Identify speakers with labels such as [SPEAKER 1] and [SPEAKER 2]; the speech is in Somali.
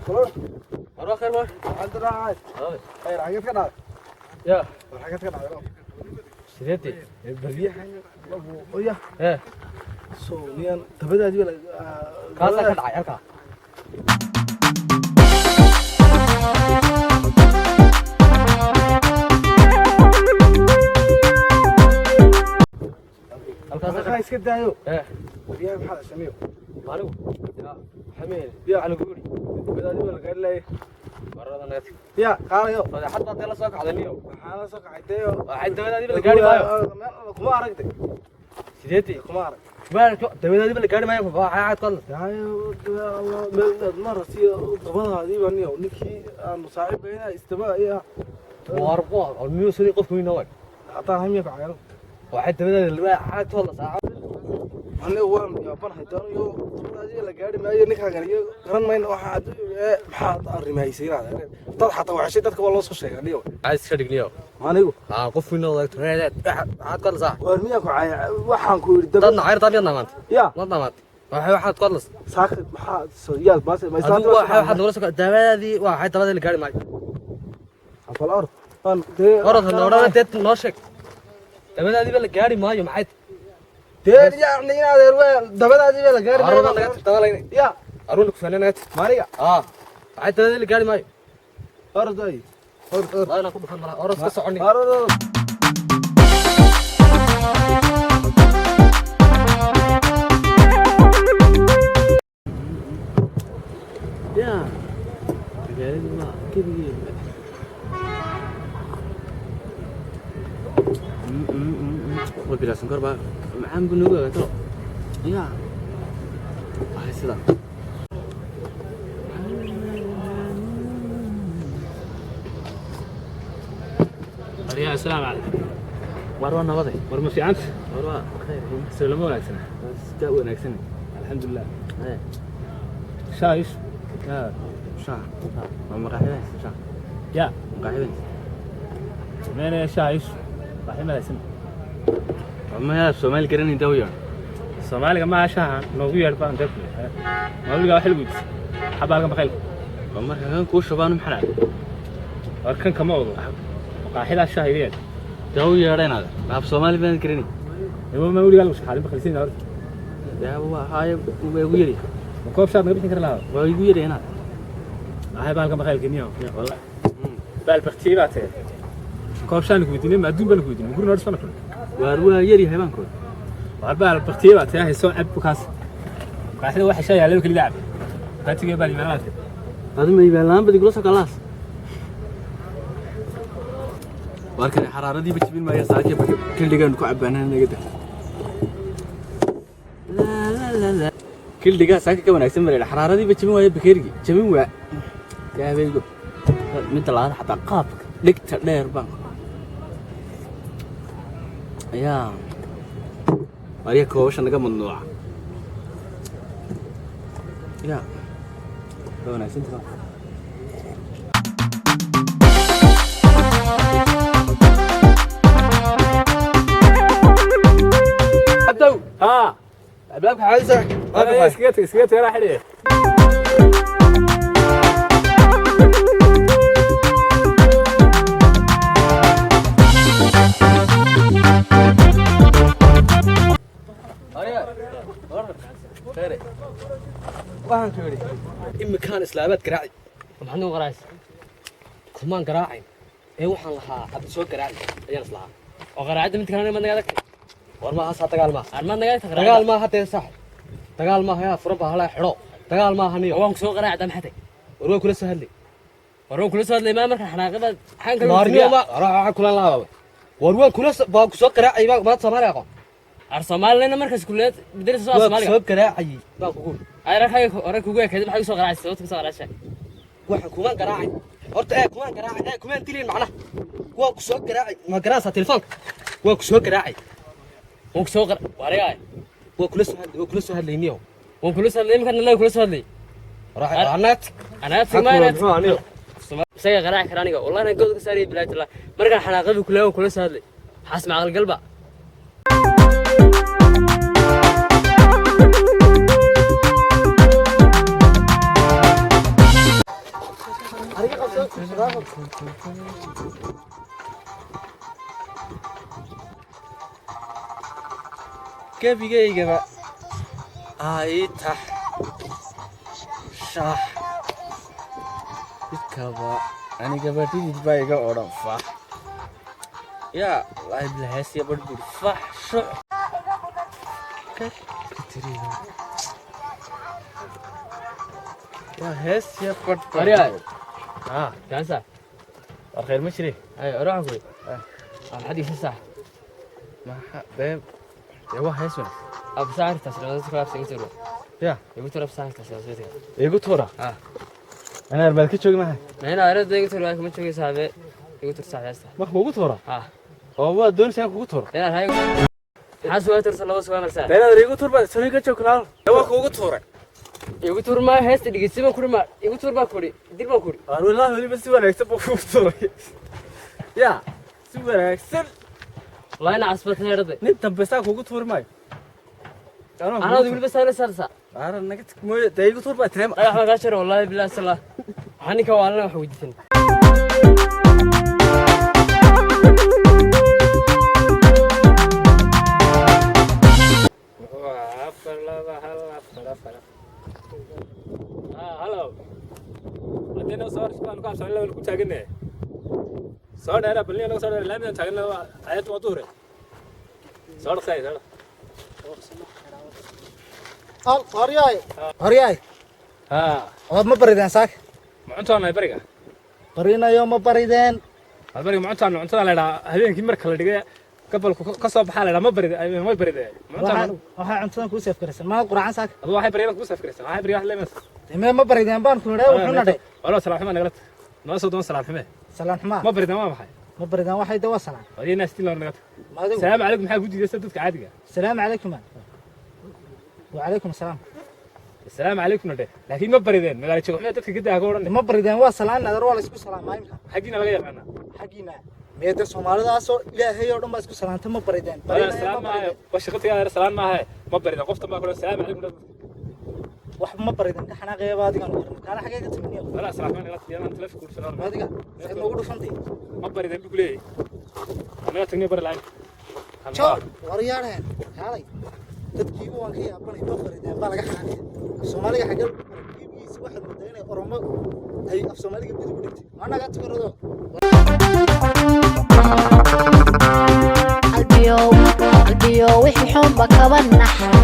[SPEAKER 1] خلاص
[SPEAKER 2] أروح خير ما
[SPEAKER 1] عند راعي خير حاجات كده
[SPEAKER 2] يا
[SPEAKER 1] حاجات كده
[SPEAKER 2] سيدتي
[SPEAKER 1] البرية ويا
[SPEAKER 2] إيه
[SPEAKER 1] سونيان تبدأ دي ولا
[SPEAKER 2] كاسة كده عيالك الكاسة كده
[SPEAKER 1] خايس كده أيوه
[SPEAKER 2] إيه
[SPEAKER 1] برية بحال سميو
[SPEAKER 2] مالو يا حميل
[SPEAKER 1] يا
[SPEAKER 2] على قولي
[SPEAKER 1] تبدأ دي ولا غير لي
[SPEAKER 2] مرة أنا أتي
[SPEAKER 1] يا قال يو
[SPEAKER 2] حتى أطلع ساق على اليوم
[SPEAKER 1] حالا سوق عيديو
[SPEAKER 2] واحد تبدأ دي بالقاري مايو
[SPEAKER 1] كما عرقتك
[SPEAKER 2] سيدتي
[SPEAKER 1] كما عرق
[SPEAKER 2] ما تبدأ دي بالقاري مايو فقاعد قال
[SPEAKER 1] يا الله مرة سي قبضها دي بني ونكي مصاحب هنا استباء يا
[SPEAKER 2] واربعة الميو سري قف من نوع
[SPEAKER 1] أعطاها هم يفعلوا
[SPEAKER 2] واحد تبدأ اللي حاجة والله ساعة
[SPEAKER 1] أنا وان يا بن هيدان يو تبدأ دي لقاري ما ينك هاجري قرن ما ينوح محط الرماي سيرا طلع حتى وعشرة تذكر والله صوش شيء اليوم
[SPEAKER 2] عايز تشارك اليوم
[SPEAKER 1] ما نيجو
[SPEAKER 2] قف من نوع ترى عاد قال ساعة
[SPEAKER 1] ورميك وحن كوري
[SPEAKER 2] طلع عير طبيعي نامت
[SPEAKER 1] يا
[SPEAKER 2] ما نامت واحد قلص
[SPEAKER 1] ساكت محط سريال بس ما يصير
[SPEAKER 2] واحد ورثك تبدأ واحد تبدأ اللي قاري معي
[SPEAKER 1] على الأرض
[SPEAKER 2] ورث النورة تت ناشك تبدأ دي بالقاري معي معي
[SPEAKER 1] تير يعني يا دبل دي ولا غير
[SPEAKER 2] أروح أنا قلت تغلى
[SPEAKER 1] يا
[SPEAKER 2] أروح لك فنان قلت
[SPEAKER 1] ماريا
[SPEAKER 2] عاد تبدأ اللي قاري معي
[SPEAKER 1] أرض أي
[SPEAKER 2] لا أنا كنت بفهم أروح كسرني
[SPEAKER 1] أرض
[SPEAKER 2] يا قال ما كذي وبلا سكر بقى معاهم بنوجا ترى يا هاي سلام
[SPEAKER 3] يا السلام عليكم
[SPEAKER 2] مروان نبضي
[SPEAKER 3] ورمى في عنف
[SPEAKER 2] مروان خير
[SPEAKER 3] سلموا وناكسنا
[SPEAKER 2] بس جاء ونكسن
[SPEAKER 3] الحمد لله
[SPEAKER 2] ايه
[SPEAKER 3] شايف
[SPEAKER 2] يا شاه ما قاعدين شاه
[SPEAKER 3] يا
[SPEAKER 2] قاعدين
[SPEAKER 3] من شايف راح ما لسن
[SPEAKER 2] ما يا سومال كرني دويا
[SPEAKER 3] الصومالي ما شاهن نوغي يرفع دبل ما بلقى حلو حبالك بخيل
[SPEAKER 2] عمر كان كوش شبان محنان
[SPEAKER 3] أركان كموضوع قاحلة الشاهدين
[SPEAKER 2] دويا رينا هذا سومالي بين كرني
[SPEAKER 3] هو ما ولي قالوا حالين بخلصين أرد
[SPEAKER 2] يا هو هاي ويري
[SPEAKER 3] مكوب شاب ما بيتكر لها
[SPEAKER 2] ويري هنا
[SPEAKER 3] هاي بالك بخيل كنيو والله بالبختيرات كوب شان كويدين ما دون بالكويدين نقول نرسل نقول
[SPEAKER 2] واروا يري هاي بانكو
[SPEAKER 3] واربع البختيرات هي سو عب بكاس قاحلة واحد شيء عليه كل لعب هاتي بالي مالك
[SPEAKER 2] هذا ما يبان بدي أقول خلاص واركن حرارة دي بتجيب ما يساعد كل دقيقة نكون عبانة نقدر لا كل دقيقة ساكت كمان أحسن مرة الحرارة دي بتجيب ما يبكيرجي تجيب ما يا بيجو من طلعت حتى قابك لك تدير بان يا ماريا كوش أنا كم ممنوع يا كمان أحسن ترى عبدو
[SPEAKER 3] ها
[SPEAKER 2] أبلغك حاجة
[SPEAKER 3] سكيت يا راحلي
[SPEAKER 2] خيري وين كوري إما كان إسلامات قراعي
[SPEAKER 3] محنو غرايس
[SPEAKER 2] كمان قراعي إيه وحن لها عبد سوق قراعي أيان إسلام
[SPEAKER 3] وغراعي من كان ما نقالك
[SPEAKER 2] ورما هسا تقال ما
[SPEAKER 3] أرمان نقالك
[SPEAKER 2] تقال ما حتى صح تقال ما هي فربا هلا حلو تقال ما هني
[SPEAKER 3] وان سوق غراعي دم حتى
[SPEAKER 2] وروي كل سهل لي
[SPEAKER 3] وروي كل سؤال ما مركن حناقبة حنك
[SPEAKER 2] مارني ما راح كل لا وروي كل سوق قراعي ما تصمر يا قوم
[SPEAKER 3] أرسمال لنا مركز كليات بدرس سؤال سومالي
[SPEAKER 2] سوق قراعي ما أقول
[SPEAKER 3] أي رأيك وجوه كذا بحاجة سوق غراعي سويت سوق غراعي
[SPEAKER 2] واحد كمان قراعي horta kumaan garaacay kumaan dilin macnaha waa ku soo garaacay ma garaasa telefoonka waa ku soo garaacay
[SPEAKER 3] wareegay
[SPEAKER 2] waa kula soo hadlayniyo
[SPEAKER 3] وكل سنة ليه مكان الله كل سنة ليه
[SPEAKER 2] راح عنات
[SPEAKER 3] أنا سمعت سيا غراء كرانيك والله أنا قلت ساري بلاي الله مرجع حناقب كلهم كل سنة ليه حاسم على القلب
[SPEAKER 2] gebigaygaba aytax shax midkaba anigaba dhidid baa iga odhan fax yaa wallaahi bilhaasiya badhburi fax shuc yaa heesya badh
[SPEAKER 3] Aryaay. Kaasa.
[SPEAKER 2] war khayr ma jire
[SPEAKER 3] Ay, oran ku. Xadiis sax.
[SPEAKER 2] maxa beeb dee waa hees wanaagsan
[SPEAKER 3] Ab saarta salaad ku qabsan jiro.
[SPEAKER 2] yaa
[SPEAKER 3] Igu taraf saarta salaad.
[SPEAKER 2] igu tuura
[SPEAKER 3] Ah.
[SPEAKER 2] anaa armaad ka joogi maha
[SPEAKER 3] Meena arada igu taraf kuma joogay saabe. Igu tar saarta.
[SPEAKER 2] ma kugu tuura
[SPEAKER 3] Ah.
[SPEAKER 2] oo waa doonaysaa kugu tuura
[SPEAKER 3] Ina hay. Xaswa tar salaad soo marsaa.
[SPEAKER 2] deenaad igu tuur baa soo ka joognaal waa kugu tuuray
[SPEAKER 3] Igu tur ma heesta dhigisiba kurma. Igu tur ba kuri. Dil ba kuri.
[SPEAKER 2] aan wallaahi weliba si wanaagsan buu kugu tuuray yaa si wanaagsan
[SPEAKER 3] Wallahi ina asbata yarada.
[SPEAKER 2] nin dambe saa kugu tuuri maayo
[SPEAKER 3] Ana waliba saara saarsa.
[SPEAKER 2] aaran naga tag mooye dee igu tuur baa tireem
[SPEAKER 3] Ay waxba ka jiro wallahi billahi sallah. Waxani ka waalna wax weydiisan.
[SPEAKER 4] Hello. Hadena soo shaqaan ku qabsan level ku taaganay. Soo dheera balli anaga soo dheera laamiyan taaganay ayad wada hore. Soo dhaqay soo.
[SPEAKER 5] Horyaay.
[SPEAKER 4] Ha,
[SPEAKER 5] Waad ma barideen saak?
[SPEAKER 4] ma cuntaan ay bariga.
[SPEAKER 5] Barinayo ma barideen.
[SPEAKER 4] Bariga ma cuntaan cuntada la dhaa habeenkii marka la dhigay gabalku ka soo baxaa la dhaa ma barida ay ma barida. Ma cuntaan.
[SPEAKER 5] Waxa cuntadan ku seef karaysan. Ma quraan saak.
[SPEAKER 4] Adu waxay bariga ku safraysan. Waxay bariga leemas.
[SPEAKER 5] Timee ma barideen baan ku leeyahay wuxuu nadhay.
[SPEAKER 4] Wala salaam xuma nagalad. Noo soo doon salaam xuma.
[SPEAKER 5] Salaan xuma.
[SPEAKER 4] Ma barida ma baxay.
[SPEAKER 5] Ma barideen waxay dawa salaan.
[SPEAKER 4] Wadiina istiin loo nagalad.
[SPEAKER 5] Ma adigu.
[SPEAKER 4] Salaam alaykum maxaa gudiga dadka caadiga.
[SPEAKER 5] Salaam alaykum. Wa alaykum salaam.
[SPEAKER 4] Salaam alaykum nade. Laakiin ma barideen magaalo joogmada dadka gidaha ka oran.
[SPEAKER 5] Ma barideen waa salaan nadar waa la isku salaamayn.
[SPEAKER 4] Xaqiina laga yaqaan.
[SPEAKER 5] Xaqiina. Meeda Soomaalidaas oo Ilaahay oo dhan ba isku salaanta ma barideen.
[SPEAKER 4] Wala salaam ma ahay. Washaqtiga salaam ma ahay. Ma barideen qofta ma kula salaam alaykum.
[SPEAKER 5] wax ma barideen ka xanaaqeeya adigan kala xageega timniyo.
[SPEAKER 4] Wala salaam ma nagalad yaan telefoon ku filan.
[SPEAKER 5] Adiga say ma ugu dhufantay.
[SPEAKER 4] Ma barideen buu leeyahay. Anaga tagni bar laan.
[SPEAKER 5] Joor waryaareen. Kaalay. dadkii waan ka yaabanay ma barideen baa laga xanaaqay. Soomaaliga xagee kiibkiisa waxa moodaa inay Oromo ay af Soomaaliga mid ugu dhigtay. Ma naga tagarado.
[SPEAKER 6] qalbiyo wixii xun ba kaba nax